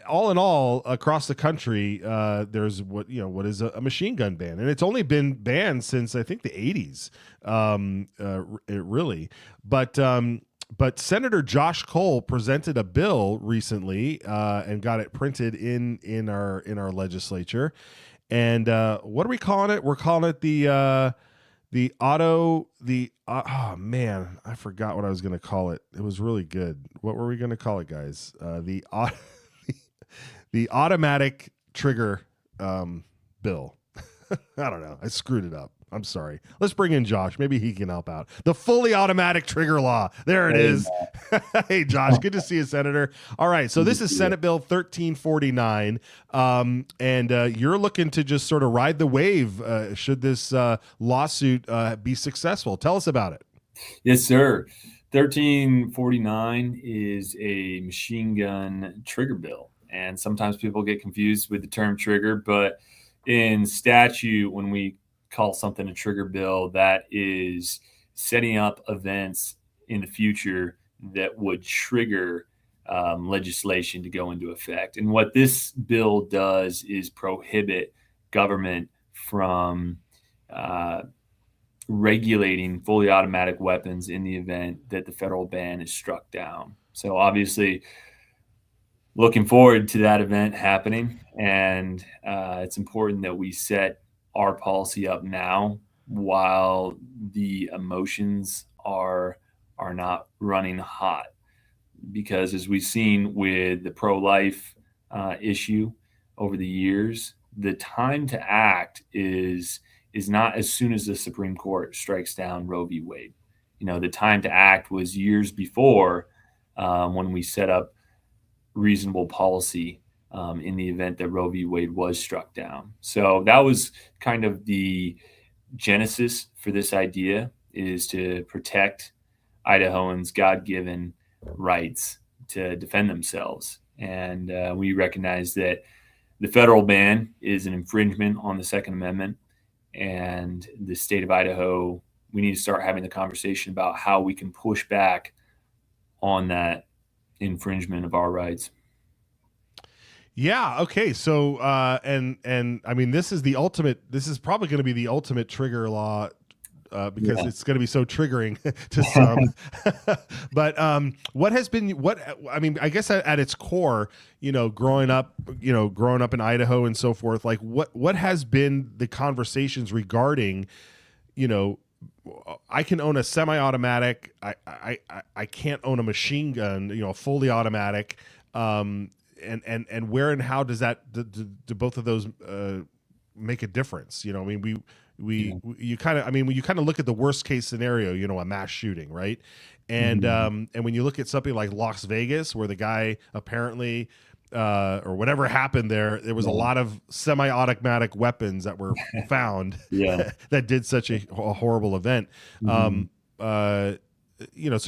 all in all, across the country, there's what is a machine gun ban, and it's only been banned since I think the 80s, really. But Senator Josh Cole presented a bill recently and got it printed in our legislature. And what are we calling it? We're calling it oh man, I forgot what I was going to call it. It was really good. What were we going to call it, guys? The automatic trigger bill. I don't know. I screwed it up. I'm sorry. Let's bring in Josh. Maybe he can help out. The fully automatic trigger law. There it is. Hey, Josh. Good to see you, Senator. All right. So this is Senate Bill 1349. And you're looking to just sort of ride the wave should this lawsuit be successful. Tell us about it. Yes, sir. 1349 is a machine gun trigger bill. And sometimes people get confused with the term trigger, but in statute, when we call something a trigger bill, that is setting up events in the future that would trigger legislation to go into effect. And what this bill does is prohibit government from regulating fully automatic weapons in the event that the federal ban is struck down. So obviously, looking forward to that event happening, and it's important that we set our policy up now while the emotions are not running hot. Because as we've seen with the pro-life issue over the years, the time to act is not as soon as the Supreme Court strikes down Roe v. Wade. The time to act was years before when we set up reasonable policy in the event that Roe v. Wade was struck down. So that was kind of the genesis for this idea, is to protect Idahoans' God-given rights to defend themselves. And we recognize that the federal ban is an infringement on the Second Amendment, and the state of Idaho, we need to start having the conversation about how we can push back on that infringement of our rights. Yeah. Okay. So, and I mean, this is probably going to be the ultimate trigger law, because it's going to be so triggering to some. But I guess at its core, growing up in Idaho and so forth, like what has been the conversations regarding, I can own a semi-automatic, I can't own a machine gun, a fully automatic, and where and how does that do both of those make a difference? I mean, you kind of look at the worst case scenario, a mass shooting, right? And and when you look at something like Las Vegas, where the guy apparently or whatever happened there was a lot of semi-automatic weapons that were found that did such a horrible event. So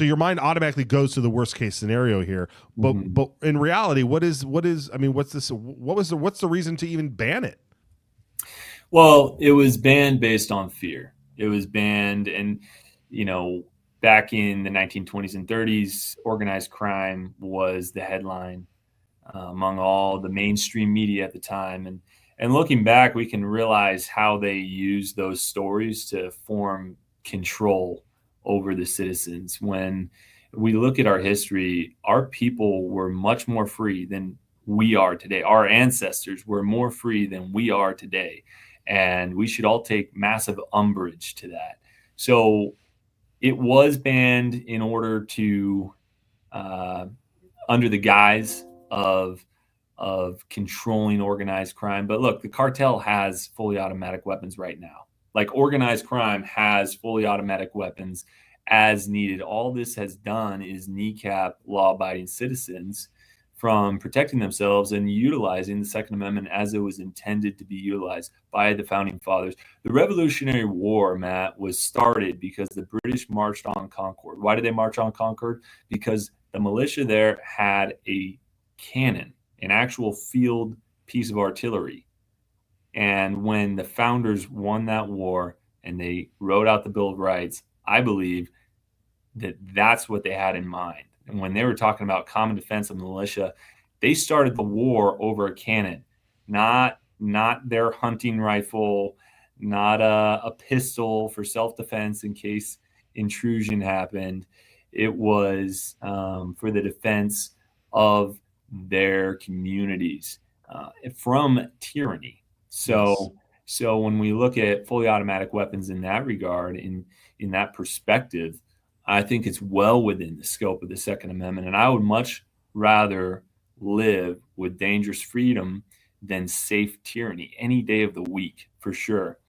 your mind automatically goes to the worst case scenario here, but in reality, what's the reason to even ban it? Well, it was banned based on fear. It was banned, and back in the 1920s and 30s, organized crime was the headline among all the mainstream media at the time. And looking back, we can realize how they used those stories to form control over the citizens. When we look at our history, our people were much more free than we are today. Our ancestors were more free than we are today. And we should all take massive umbrage to that. So it was banned in order to, under the guise of controlling organized crime. But look, the cartel has fully automatic weapons right now. Like, organized crime has fully automatic weapons as needed. All this has done is kneecap law-abiding citizens from protecting themselves and utilizing the Second Amendment as it was intended to be utilized by the Founding Fathers. The Revolutionary War, Matt, was started because the British marched on Concord. Why did they march on Concord? Because the militia there had a cannon, an actual field piece of artillery. And when the founders won that war and they wrote out the Bill of Rights, I believe that that's what they had in mind. And when they were talking about common defense of the militia, they started the war over a cannon, not their hunting rifle, not a pistol for self-defense in case intrusion happened. It was for the defense of their communities from tyranny. So when we look at fully automatic weapons in that regard, in that perspective, I think it's well within the scope of the Second Amendment. And I would much rather live with dangerous freedom than safe tyranny any day of the week, for sure.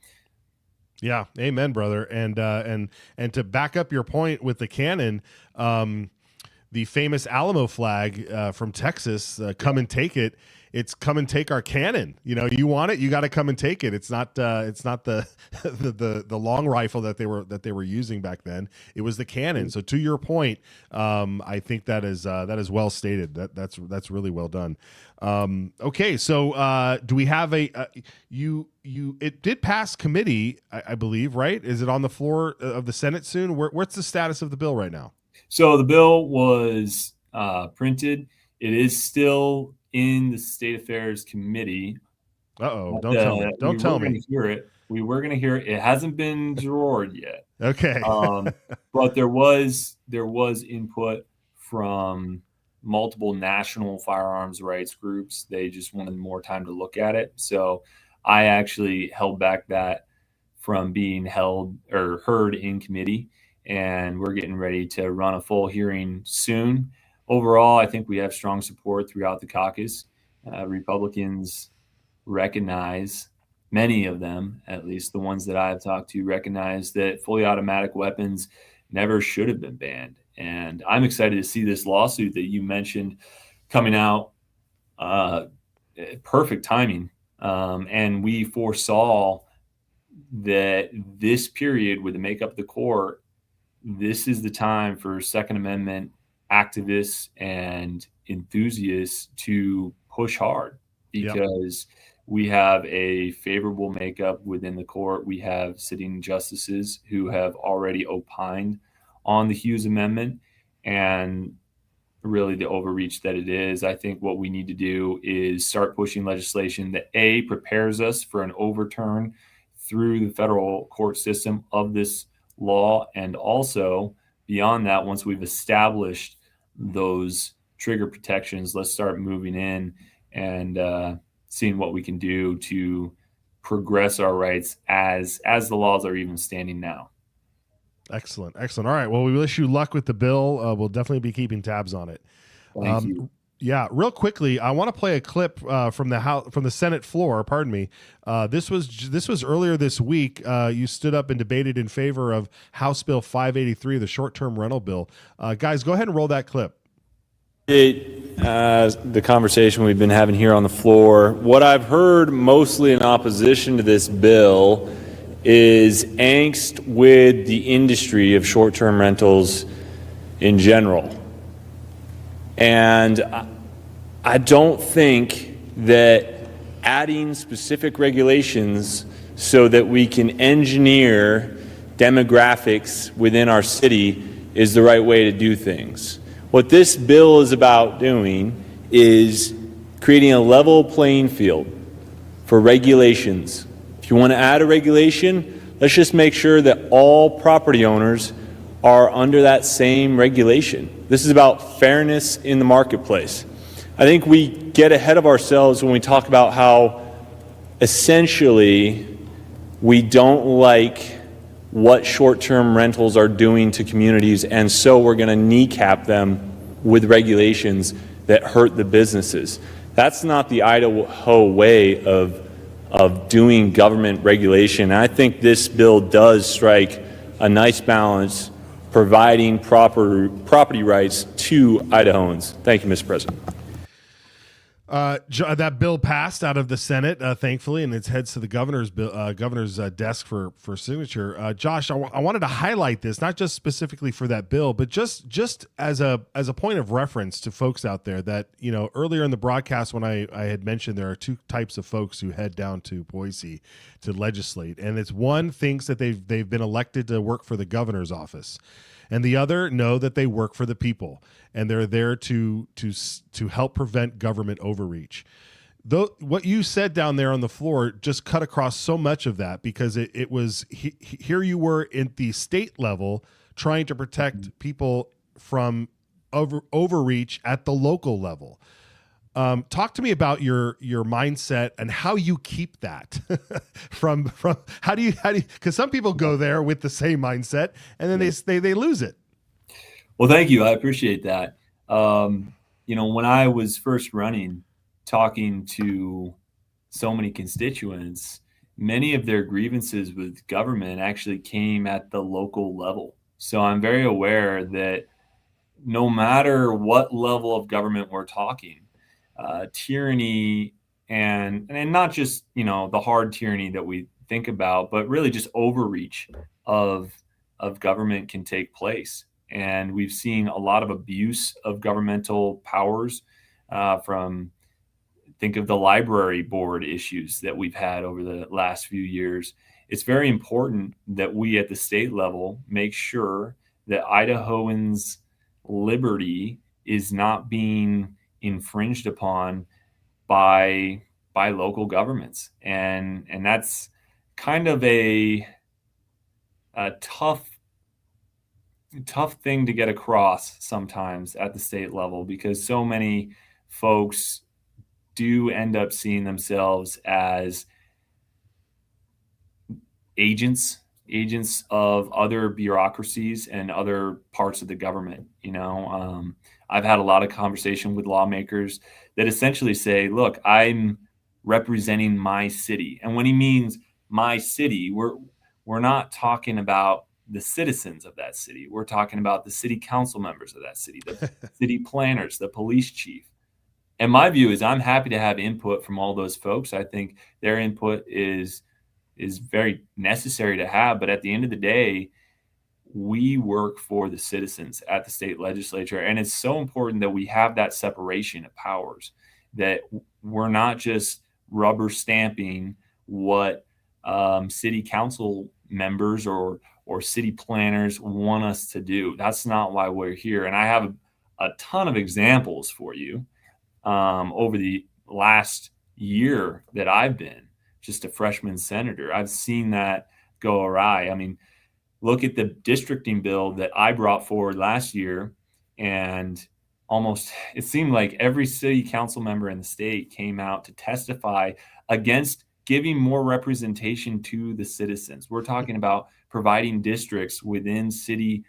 Yeah. Amen, brother. And to back up your point with the cannon, the famous Alamo flag from Texas, come and take it. It's come and take our cannon. You want it, you got to come and take it. It's not the long rifle that they were using back then. It was the cannon. So to your point, I think that is well stated. That's really well done. Okay, so do we have it did pass committee, I believe, right? Is it on the floor of the Senate soon? What's the status of the bill right now? So the bill was printed. It is still in the State Affairs Committee. Don't tell me. Don't tell me. We were going to hear it. It hasn't been drawered yet. Okay. But there was input from multiple national firearms rights groups. They just wanted more time to look at it. So I actually held back that from being heard in committee, and we're getting ready to run a full hearing soon. Overall, I think we have strong support throughout the caucus. Republicans recognize, many of them, at least the ones that I've talked to, recognize that fully automatic weapons never should have been banned. And I'm excited to see this lawsuit that you mentioned coming out perfect timing. And we foresaw that this period with the makeup of the court, this is the time for Second Amendment activists and enthusiasts to push hard, because we have a favorable makeup within the court. We have sitting justices who have already opined on the Hughes Amendment and really the overreach that it is. I think what we need to do is start pushing legislation that prepares us for an overturn through the federal court system of this law. And also beyond that, once we've established those trigger protections, let's start moving in and seeing what we can do to progress our rights as the laws are even standing now. Excellent. All right. Well, we wish you luck with the bill. We'll definitely be keeping tabs on it. Thank you. Yeah, real quickly, I want to play a clip from the Senate floor. Pardon me. This was earlier this week. You stood up and debated in favor of House Bill 583, the short-term rental bill. Guys, go ahead and roll that clip. The conversation we've been having here on the floor. What I've heard mostly in opposition to this bill is angst with the industry of short-term rentals in general. And I don't think that adding specific regulations so that we can engineer demographics within our city is the right way to do things. What this bill is about doing is creating a level playing field for regulations. If you want to add a regulation, let's just make sure that all property owners are under that same regulation. This is about fairness in the marketplace. I think we get ahead of ourselves when we talk about how essentially we don't like what short-term rentals are doing to communities, and so we're going to kneecap them with regulations that hurt the businesses. That's not the Idaho way of doing government regulation. And I think this bill does strike a nice balance, providing property rights to Idahoans. Thank you, Mr. President. That bill passed out of the Senate, thankfully, and it heads to the governor's desk for signature. Josh, I wanted to highlight this, not just specifically for that bill, but just as a point of reference to folks out there that, earlier in the broadcast when I had mentioned there are two types of folks who head down to Boise to legislate, and it's one thinks that they've been elected to work for the governor's office, and the other know that they work for the people and they're there to help prevent government overreach. Though what you said down there on the floor just cut across so much of that, because it was here you were at the state level trying to protect people from overreach at the local level. Talk to me about your mindset and how you keep that from how do you because some people go there with the same mindset and then they lose it. Well, thank you. I appreciate that. When I was first running, talking to so many constituents, many of their grievances with government actually came at the local level. So I'm very aware that no matter what level of government we're talking, tyranny and not just, the hard tyranny that we think about, but really just overreach of government can take place. And we've seen a lot of abuse of governmental powers think of the library board issues that we've had over the last few years. It's very important that we at the state level make sure that Idahoans' liberty is not being infringed upon by local governments. And that's kind of a tough thing to get across sometimes at the state level, because so many folks do end up seeing themselves as agents of other bureaucracies and other parts of the government. I've had a lot of conversation with lawmakers that essentially say, look, I'm representing my city. And when he means my city, we're not talking about the citizens of that city. We're talking about the city council members of that city, the city planners, the police chief. And my view is I'm happy to have input from all those folks. I think their input is very necessary to have. But at the end of the day, we work for the citizens at the state legislature. And it's so important that we have that separation of powers, that we're not just rubber stamping what city council members or city planners want us to do. That's not why we're here. And I have a ton of examples for you over the last year that I've been just a freshman senator. I've seen that go awry. I mean, look at the districting bill that I brought forward last year, and it seemed like every city council member in the state came out to testify against giving more representation to the citizens. We're talking about providing districts within city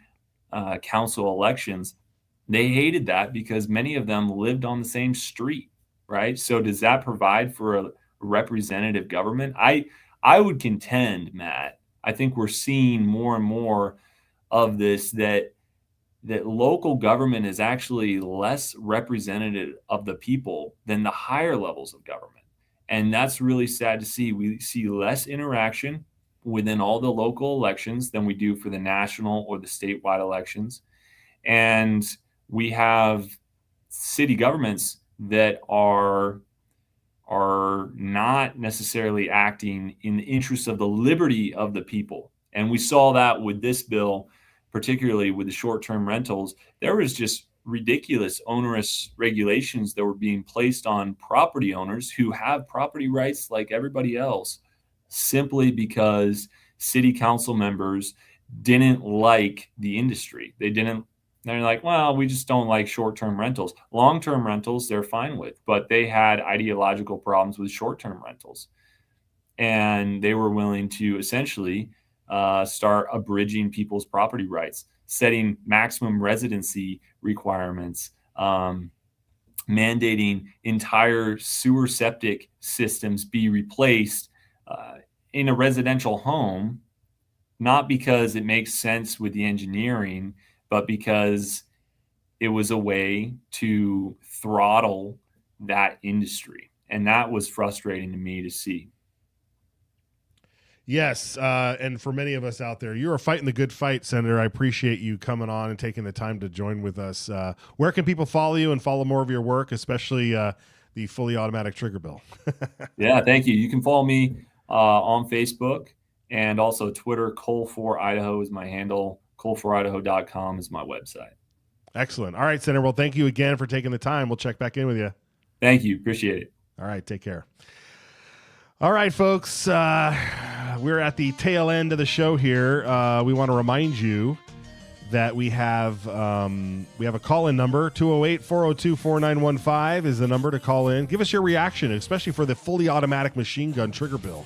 council elections. They hated that because many of them lived on the same street, right? So does that provide for a representative government? I would contend, Matt, I think we're seeing more and more of this, that local government is actually less representative of the people than the higher levels of government. And that's really sad to see. We see less interaction within all the local elections than we do for the national or the statewide elections. And we have city governments that are not necessarily acting in the interest of the liberty of the people. And we saw that with this bill, particularly with the short-term rentals. There was just ridiculous onerous regulations that were being placed on property owners who have property rights like everybody else, simply because city council members didn't like the industry. They're like, well, we just don't like short-term rentals. Long-term rentals, they're fine with, but they had ideological problems with short-term rentals. And they were willing to essentially start abridging people's property rights, setting maximum residency requirements, mandating entire sewer septic systems be replaced in a residential home, not because it makes sense with the engineering, but because it was a way to throttle that industry. And that was frustrating to me to see. Yes, and for many of us out there, you're fighting the good fight, Senator. I appreciate you coming on and taking the time to join with us. Where can people follow you and follow more of your work, especially the fully automatic trigger bill? Yeah, thank you. You can follow me on Facebook and also Twitter. Coal4Idaho is my handle. Coal4Idaho.com is my website. Excellent. All right, Senator. Well, thank you again for taking the time. We'll check back in with you. Thank you. Appreciate it. All right. Take care. All right, folks. We're at the tail end of the show here. We want to remind you that we have a call-in number. 208-402-4915 is the number to call in. Give us your reaction, especially for the fully automatic machine gun trigger bill.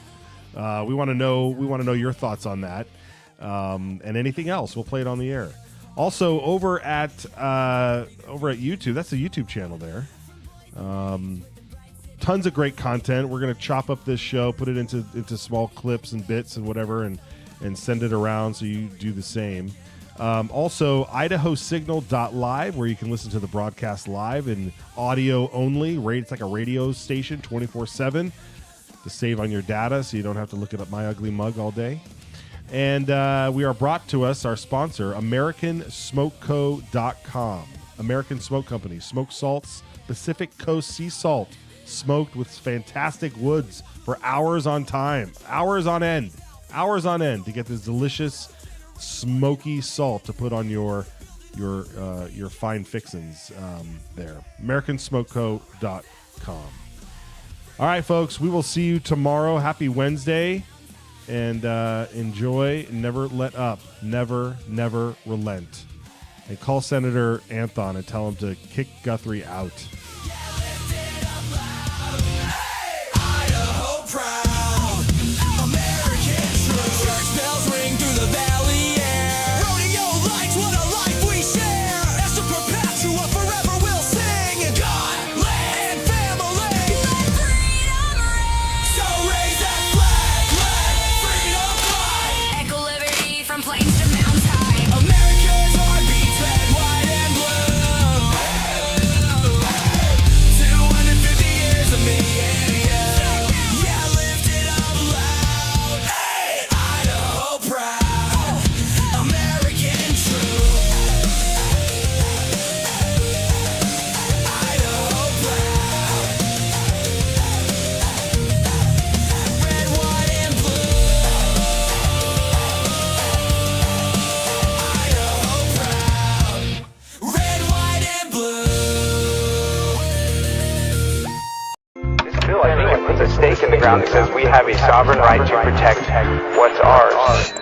We want to know your thoughts on that. And anything else, we'll play it on the air. Also, over at YouTube, that's the YouTube channel there. Tons of great content. We're going to chop up this show, put it into small clips and bits and whatever, and send it around so you do the same. Also, IdahoSignal.live, where you can listen to the broadcast live in audio only. It's like a radio station 24/7 to save on your data so you don't have to look it up My Ugly Mug all day. And we are brought to us, our sponsor, AmericanSmokeCo.com. American Smoke Company. Smoke salts, Pacific Coast sea salt, smoked with fantastic woods for hours on end to get this delicious smoky salt to put on your fine fixins there. AmericanSmokeCo.com. All right, folks, we will see you tomorrow. Happy Wednesday. And enjoy, never let up, never relent. And call Senator Anthon and tell him to kick Guthrie out. Idaho proud, American true. Church bells ring through the valley air. Rodeo lights, what a life we share. Esther Perpetua, forever we'll sing. God, land, family. Let freedom ring. So raise that flag, let freedom fly. Echo liberty from plains to mountains high. America's heart beats red, white, and blue. we have a sovereign right to protect what's ours.